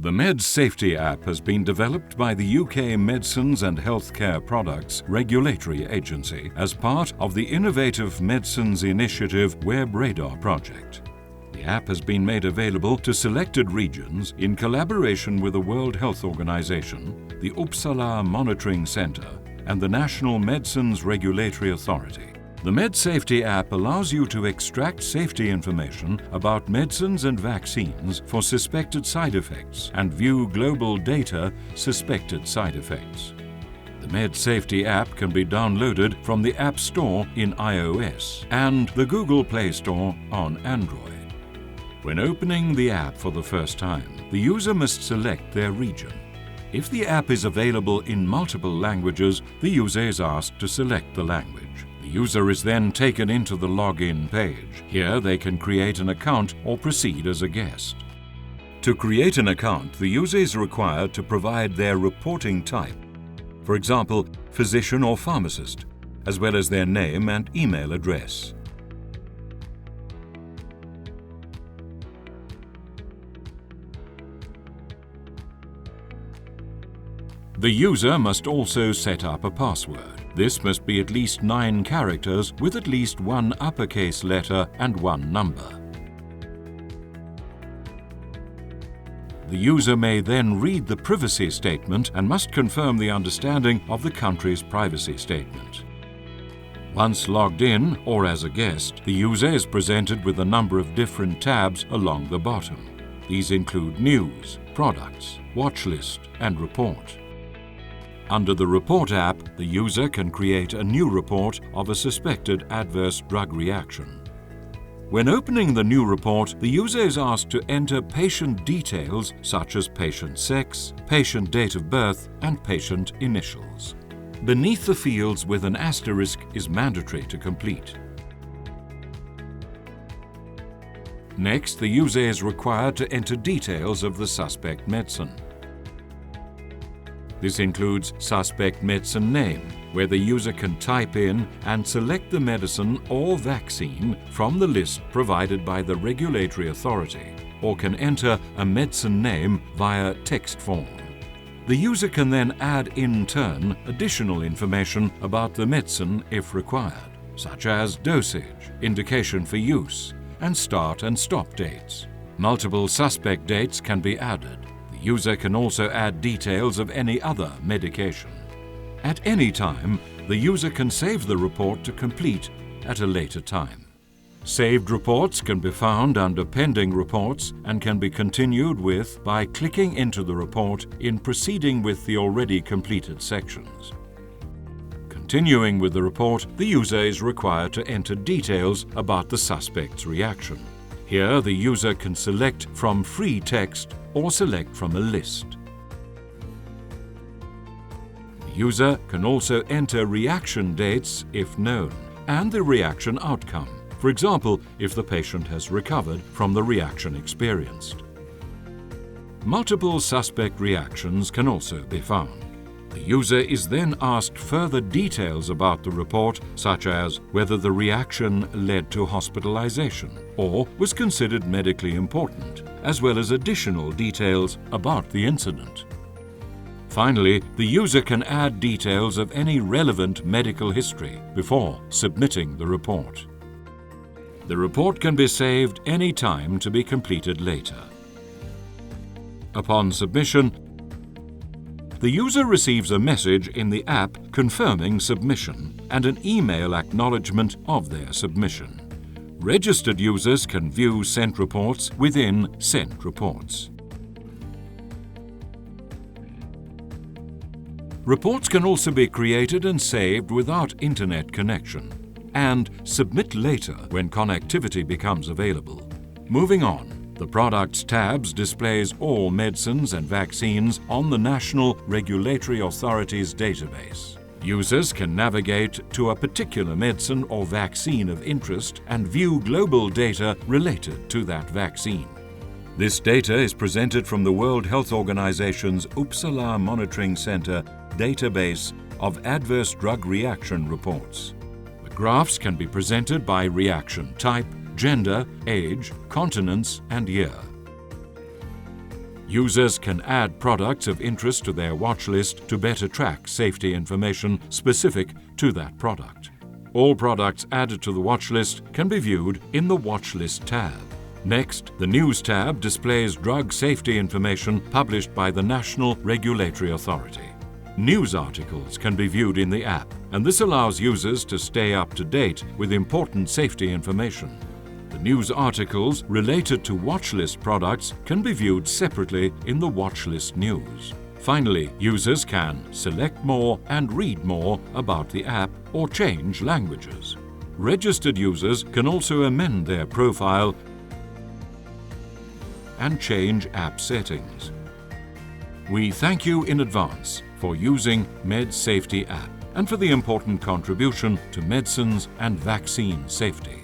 The medsafety app has been developed by the UK Medicines and Healthcare Products Regulatory Agency as part of the Innovative Medicines Initiative Web Radar project. The app has been made available to selected regions in collaboration with the World Health Organization, the Uppsala Monitoring Centre, and the National Medicines Regulatory Authority. The medsafety app allows you to extract safety information about medicines and vaccines for suspected side effects and view global data suspected side effects. The medsafety app can be downloaded from the App Store in iOS and the Google Play Store on Android. When opening the app for the first time, the user must select their region. If the app is available in multiple languages, the user is asked to select the language. The user is then taken into the login page. Here they can create an account or proceed as a guest. To create an account, the user is required to provide their reporting type, for example, physician or pharmacist, as well as their name and email address. The user must also set up a password. This must be at least 9 characters with at least one uppercase letter and one number. The user may then read the privacy statement and must confirm the understanding of the country's privacy statement. Once logged in, or as a guest, the user is presented with a number of different tabs along the bottom. These include News, Products, Watch List, and Report. Under the Report app, the user can create a new report of a suspected adverse drug reaction. When opening the new report, the user is asked to enter patient details such as patient sex, patient date of birth, and patient initials. Beneath the fields with an asterisk is mandatory to complete. Next, the user is required to enter details of the suspect medicine. This includes suspect medicine name, where the user can type in and select the medicine or vaccine from the list provided by the regulatory authority, or can enter a medicine name via text form. The user can then add in turn additional information about the medicine if required, such as dosage, indication for use, and start and stop dates. Multiple suspect dates can be added. The user can also add details of any other medication. At any time, the user can save the report to complete at a later time. Saved reports can be found under Pending Reports and can be continued with by clicking into the report in proceeding with the already completed sections. Continuing with the report, the user is required to enter details about the suspect's reaction. Here, the user can select from free text or select from a list. The user can also enter reaction dates if known, and the reaction outcome, for example, if the patient has recovered from the reaction experienced. Multiple suspect reactions can also be found. The user is then asked further details about the report, such as whether the reaction led to hospitalization or was considered medically important, as well as additional details about the incident. Finally, the user can add details of any relevant medical history before submitting the report. The report can be saved any time to be completed later. Upon submission, the user receives a message in the app confirming submission and an email acknowledgement of their submission. Registered users can view sent reports within Sent Reports. Reports can also be created and saved without internet connection and submit later when connectivity becomes available. Moving on. The Products tabs displays all medicines and vaccines on the National Regulatory Authority's database. Users can navigate to a particular medicine or vaccine of interest and view global data related to that vaccine. This data is presented from the World Health Organization's Uppsala Monitoring Centre database of adverse drug reaction reports. The graphs can be presented by reaction type, gender, age, continence, and year. Users can add products of interest to their watch list to better track safety information specific to that product. All products added to the watch list can be viewed in the Watch List tab. Next, the News tab displays drug safety information published by the National Regulatory Authority. News articles can be viewed in the app, and this allows users to stay up to date with important safety information. The news articles related to watch list products can be viewed separately in the Watch List News. Finally, users can select more and read more about the app or change languages. Registered users can also amend their profile and change app settings. We thank you in advance for using medsafety app and for the important contribution to medicines and vaccine safety.